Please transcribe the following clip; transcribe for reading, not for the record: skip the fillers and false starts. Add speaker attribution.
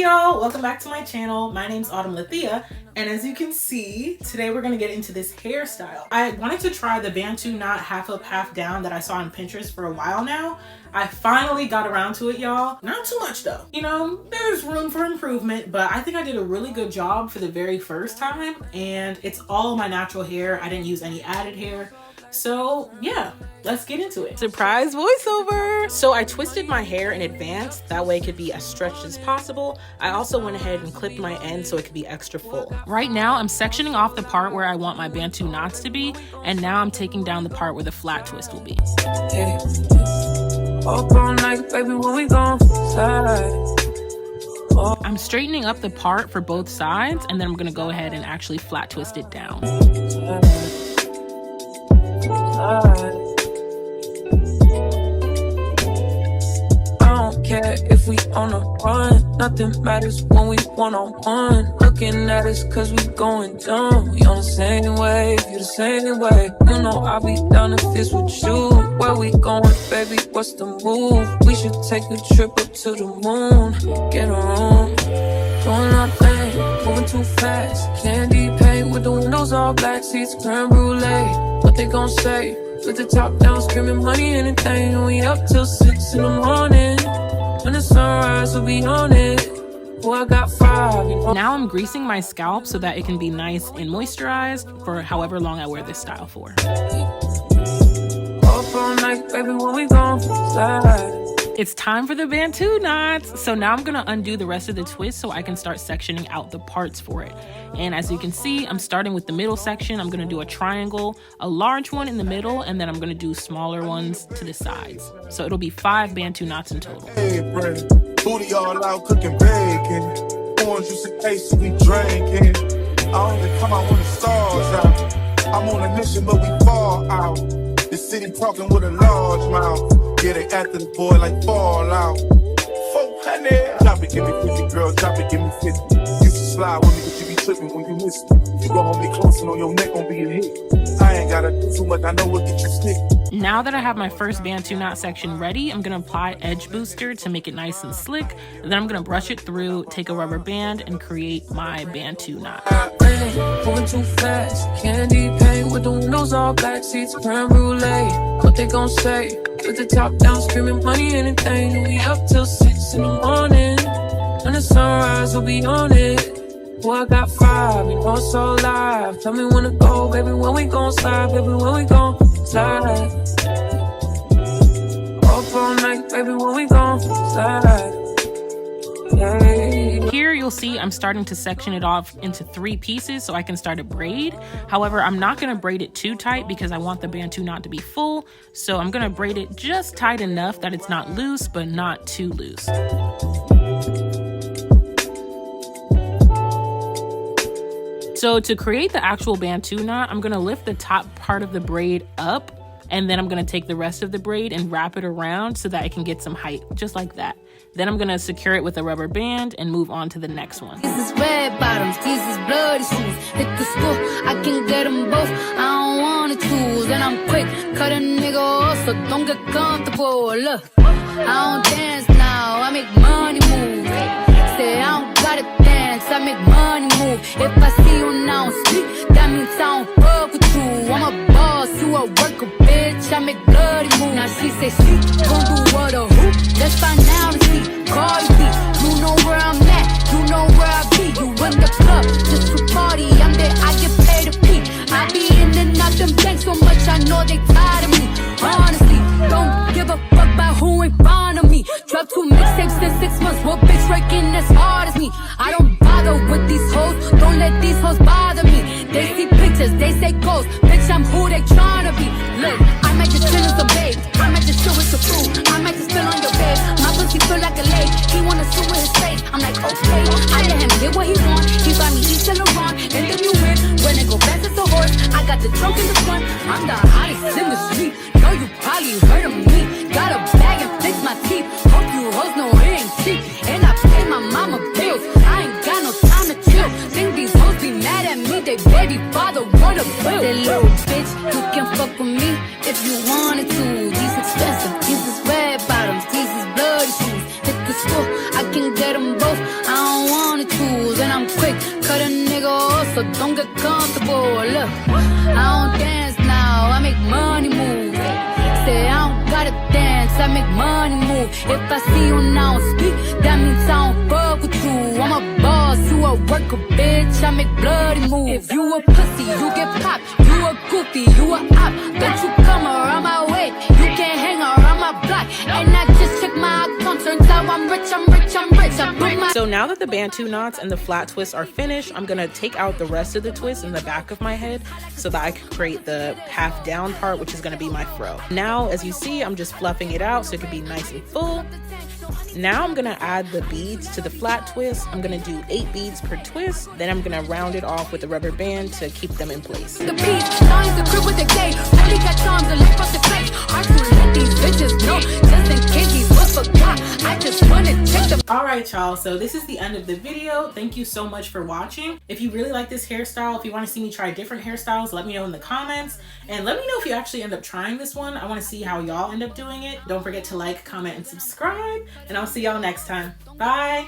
Speaker 1: y'all, welcome back to my channel. My name's Autumn Lathea, and as you can see, today we're gonna get into this hairstyle. I wanted to try the Bantu knot half up, half down that I saw on Pinterest for a while now. I finally got around to it, y'all. Not too much though. You know, there's room for improvement, but I think I did a really good job for the very first time, and it's all my natural hair. I didn't use any added hair. So yeah, let's get into it. Surprise voiceover! So I twisted my hair in advance, that way it could be as stretched as possible. I also went ahead and clipped my end so it could be extra full. Right now I'm sectioning off the part where I want my Bantu knots to be, and now I'm taking down the part where the flat twist will be.
Speaker 2: Yeah. Up all night, baby, when we gon' slide.
Speaker 1: I'm straightening up the part for both sides, and then I'm gonna go ahead and actually flat twist it down.
Speaker 2: I don't care if we on a run, nothing matters when we one-on-one. Looking at us cause we going dumb. We on the same wave, you the same way. You know I'll be down if it's with you. Where we going, baby, what's the move? We should take a trip up to the moon. Get a room, doing our thing, moving too fast. Candy paint with the windows all black, seats creme brulee. What they gon' say? With the top down, screaming money, anything. And we up till 6 in the morning. When the sunrise, we'll be on it. Boy, I got 5. You know?
Speaker 1: Now I'm greasing my scalp so that it can be nice and moisturized for however long I wear this style for.
Speaker 2: Up all night, baby, when we gon' slide.
Speaker 1: It's time for the Bantu knots. So now I'm gonna undo the rest of the twist so I can start sectioning out the parts for it. And as you can see, I'm starting with the middle section. I'm gonna do a triangle, a large one in the middle, and then I'm gonna do smaller ones to the sides. So it'll be 5 Bantu knots in total.
Speaker 3: Hey, friend. Booty all out cooking bacon. Orange juice and case we drinking. I only come out when the stars out. I'm on a mission, but we fall out. The city talking with a large mouth. Yeah, they after the boy like Fallout. 400. Drop it, give me 50, girl. Drop it, give me 50. You should slide with me, but you be tripping when you miss me. You gon' hold me close and on your neck gon' be a hit. I ain't gotta do too much, I know what get you stick.
Speaker 1: Now that I have my first Bantu knot section ready, I'm gonna apply edge booster to make it nice and slick. And then I'm gonna brush it through, take a rubber band, and create my Bantu knot.
Speaker 2: Moving too fast, candy paint with the windows all black, seats creme brulee. What they gon' say? With the top down, screaming money, anything. We up till 6 in the morning. When the sunrise, we'll be on it. Boy, I got 5, you know it's so live. Tell me when to go, baby, when we gon' slide, baby, when we gon' slide. Up all night, baby, when we gon' slide. Yeah.
Speaker 1: Here you'll see I'm starting to section it off into 3 pieces so I can start a braid. However, I'm not gonna braid it too tight because I want the Bantu knot to be full. So I'm gonna braid it just tight enough that it's not loose, but not too loose. So to create the actual Bantu knot, I'm gonna lift the top part of the braid up, and then I'm gonna take the rest of the braid and wrap it around so that it can get some height, just like that. Then I'm gonna secure it with a rubber band and move on to the next one.
Speaker 4: This is red bottoms, these is bloody shoes. Hit the school, I can get them both. I don't wanna choose, and I'm quick. Cut a nigga off, so don't get comfortable. Look, I don't dance now, I make money move. Say I don't gotta dance, I make money move. If I see you now speak, that means I don't fuck with you. I'm a boss, you a worker, bitch. I make bloody moves. Now she say she gon' do what or who? Let's find out and see. Call you see. You know where I'm at, you know where I be. You in the club just to party. I'm there, I get paid to pee. I be in and out them banks so much, I know they tired of me. Honestly, don't give a fuck about who ain't fond of me. Drop 2 mixtapes in 6 months. What bitch working as hard as me? I don't bother with these hoes. Don't let these hoes bother me. They see pictures, they say ghosts. Bitch, I'm who they tryna be. Look, I might just chill with some babe. I might just chill with your food. I might just spill on your bed. My pussy feel like a lake. He wanna sit with his face. I'm like, okay. I let him get what he want. He buy me East and Laurent. And then you win. When it go fast as a horse. I got the trunk in the front. I'm the hottest in the street. Yo, you probably heard of me. Got a bag and fix my teeth. Hope you hoes know it ain't cheap. And I pay my mama bills. I ain't got no time to chill. Think these hoes be mad at me. They baby father wanna bill. That little bitch, you can fuck with me if you wanted to. These expensive, these is red bottoms, these is bloody shoes. Hit the school, I can get them both. I don't don't get comfortable. Look, I don't dance now, I make money move. Say I don't gotta dance, I make money move. If I see you now speak, that means I don't fuck with you. I'm a boss, you a worker, bitch, I make bloody moves. If you a pussy, you get popped. You a goofy, you a op. Don't you come around my way, you can't hang around my block. And I just check my account, turns out I'm rich, I'm rich, I'm rich. I put my
Speaker 1: So now that the Bantu knots and the flat twists are finished, I'm gonna take out the rest of the twist in the back of my head so that I can create the half down part, which is gonna be my fro. Now, as you see, I'm just fluffing it out so it can be nice and full. Now I'm gonna add the beads to the flat twist. I'm gonna do 8 beads per twist. Then I'm gonna round it off with a rubber band to keep them in place.
Speaker 4: the beat, lines the crib with the day. Only got charms to lift up the face. Hard to let these bitches know, just in case these was forgot. I just wanna check the.
Speaker 1: Alright y'all, so this is the end of the video. Thank you so much for watching. If you really like this hairstyle, if you want to see me try different hairstyles, let me know in the comments. And let me know if you actually end up trying this one. I want to see how y'all end up doing it. Don't forget to like, comment, and subscribe. And I'll see y'all next time. Bye!